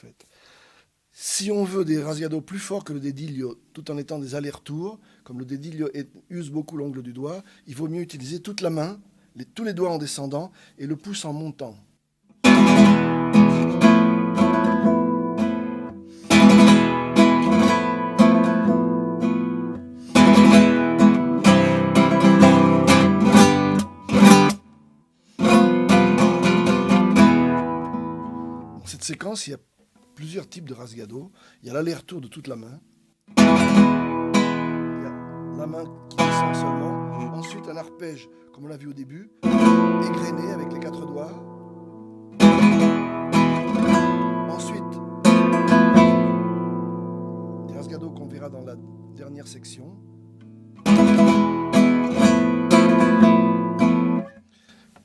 fait. Si on veut des rasgados plus forts que le dediglio, tout en étant des allers-retours, comme le dediglio use beaucoup l'ongle du doigt, il vaut mieux utiliser toute la main, tous les doigts en descendant et le pouce en montant. Dans cette séquence, il y a plusieurs types de rasgado. Il y a l'aller-retour de toute la main. Il y a la main qui descend seulement. Ensuite, un arpège, comme on l'a vu au début, égrené avec les 4 doigts. Ensuite, des rasgados qu'on verra dans la dernière section.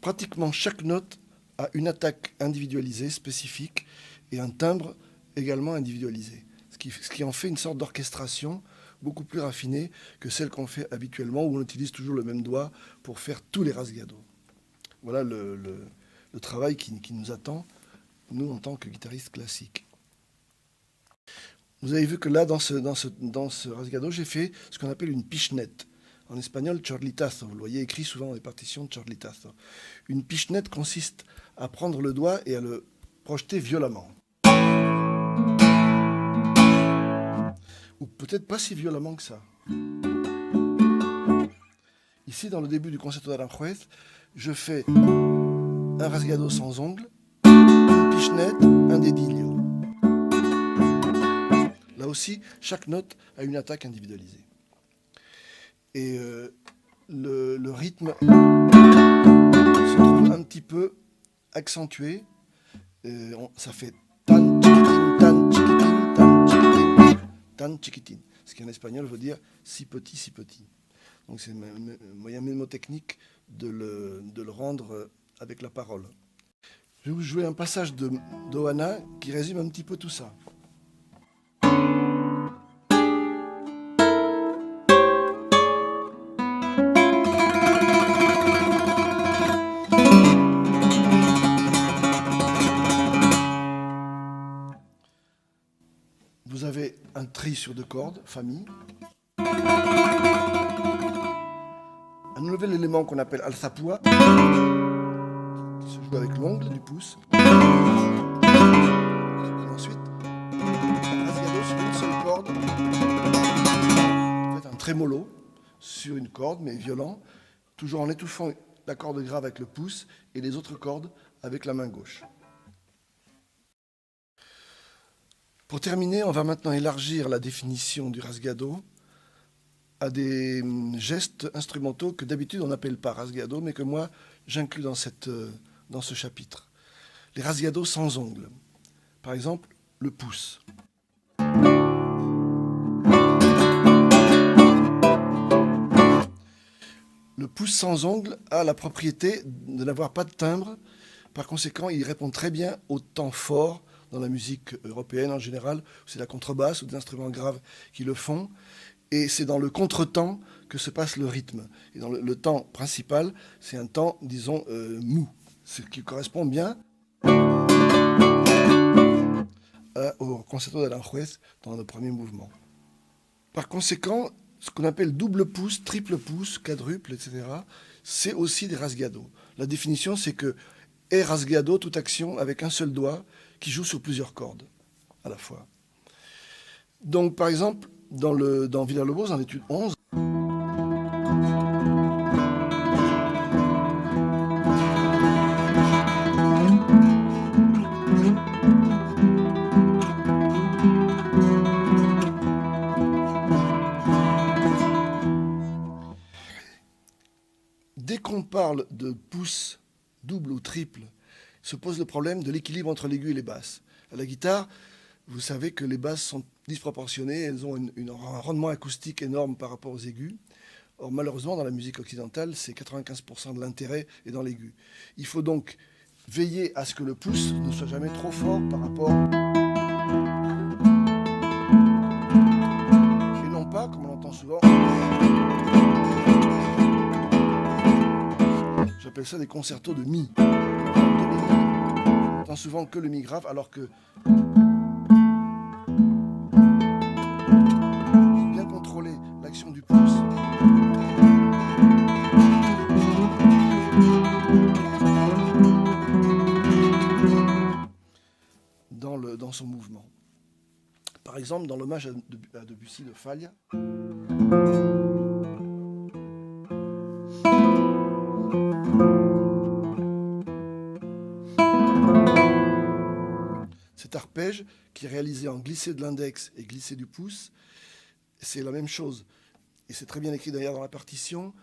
Pratiquement chaque note a une attaque individualisée, spécifique, et un timbre également individualisé, ce qui en fait une sorte d'orchestration beaucoup plus raffinée que celle qu'on fait habituellement, où on utilise toujours le même doigt pour faire tous les rasgados. Voilà le travail qui nous attend, nous, en tant que guitaristes classiques. Vous avez vu que là, dans ce rasgado, j'ai fait ce qu'on appelle une pichenette. En espagnol, chorlitazo. Vous le voyez écrit souvent dans les partitions, chorlitazo. Une pichenette consiste à prendre le doigt et à le projeter violemment. Ou peut-être pas si violemment que ça. Ici, dans le début du concerto d'Aranjuez, je fais un rasgado sans ongles, une pichenette, un dediglio. Là aussi, chaque note a une attaque individualisée. Et le rythme se trouve un petit peu accentué. Ça fait tan chiquitin, tan chiquitin, tan chiquitin, tan chiquitin. Ce qui en espagnol veut dire si petit, si petit. Donc c'est un moyen mnémotechnique de le rendre avec la parole. Je vais vous jouer un passage de Doana qui résume un petit peu tout ça. Vous avez un tri sur 2 cordes, famille. Un nouvel élément qu'on appelle alzapua, qui se joue avec l'ongle du pouce. Et ensuite, un rasgado sur une seule corde. En fait, un trémolo sur une corde, mais violent, toujours en étouffant la corde grave avec le pouce et les autres cordes avec la main gauche. Pour terminer, on va maintenant élargir la définition du rasgado à des gestes instrumentaux que d'habitude on n'appelle pas rasgado, mais que moi j'inclus dans ce chapitre. Les rasgados sans ongles. Par exemple, le pouce. Le pouce sans ongles a la propriété de n'avoir pas de timbre. Par conséquent, il répond très bien aux temps forts dans la musique européenne en général. C'est la contrebasse ou des instruments graves qui le font. Et c'est dans le contretemps que se passe le rythme. Et dans le temps principal, c'est un temps, disons, mou. Ce qui correspond bien au concerto d'Aranjuez dans le premier mouvement. Par conséquent, ce qu'on appelle double pouce, triple pouce, quadruple, etc., c'est aussi des rasgados. La définition, c'est que est rasgado toute action avec un seul doigt qui joue sur plusieurs cordes à la fois. Donc, par exemple, dans Villalobos, en étude 11, dès qu'on parle de pouce double ou triple, se pose le problème de l'équilibre entre l'aigu et les basses. À la guitare, vous savez que les basses sont disproportionnées, elles ont un rendement acoustique énorme par rapport aux aigus. Or, malheureusement, dans la musique occidentale, c'est 95% de l'intérêt est dans l'aigu. Il faut donc veiller à ce que le pouce ne soit jamais trop fort par rapport... Et non pas, comme on l'entend souvent... J'appelle ça des concertos de mi. On entend souvent que le mi grave, alors que dans son mouvement. Par exemple, dans l'hommage à Debussy de Fagles, cet arpège qui est réalisé en glissé de l'index et glissé du pouce, c'est la même chose. Et c'est très bien écrit d'ailleurs dans la partition,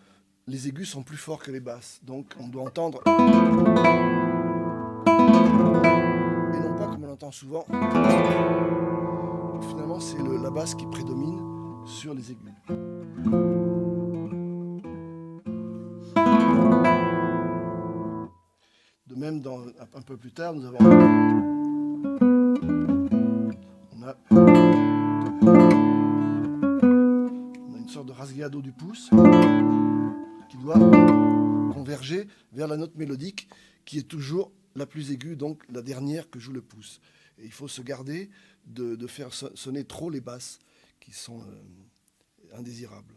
les aigus sont plus forts que les basses. Donc on doit entendre, et non pas comme on entend souvent. Finalement, c'est la basse qui prédomine sur les aigus. De même, un peu plus tard, nous avons... On a une sorte de rasgueado du pouce qui doit converger vers la note mélodique qui est toujours la plus aiguë, donc la dernière que joue le pouce. Et il faut se garder de faire sonner trop les basses qui sont indésirables.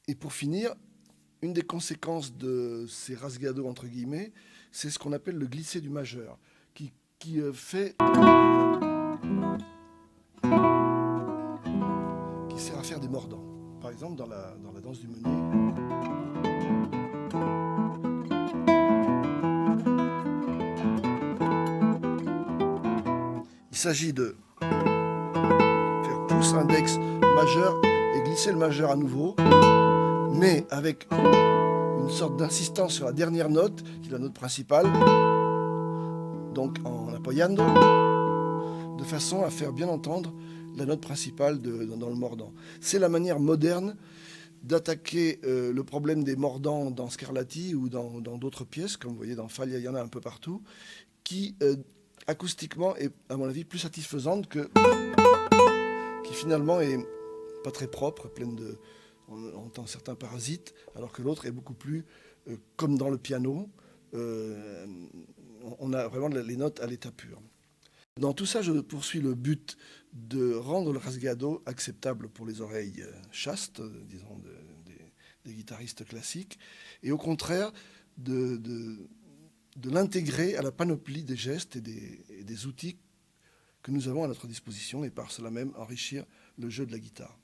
Et pour finir, une des conséquences de ces rasgados entre guillemets, c'est ce qu'on appelle le glissé du majeur, qui sert à faire des mordants. Par exemple, dans la danse du meunier, il s'agit de faire pouce, index, majeur et glisser le majeur à nouveau, mais avec une sorte d'insistance sur la dernière note, qui est la note principale, donc en apoyando, de façon à faire bien entendre la note principale dans le mordant. C'est la manière moderne d'attaquer le problème des mordants dans Scarlatti ou dans d'autres pièces, comme vous voyez dans Fagles, il y en a un peu partout, qui acoustiquement est, à mon avis, plus satisfaisante qui finalement est pas très propre, pleine de... On entend certains parasites, alors que l'autre est beaucoup plus, comme dans le piano, on a vraiment les notes à l'état pur. Dans tout ça, je poursuis le but de rendre le rasgado acceptable pour les oreilles chastes, disons, des guitaristes classiques, et au contraire de l'intégrer à la panoplie des gestes et des outils que nous avons à notre disposition, et par cela même enrichir le jeu de la guitare.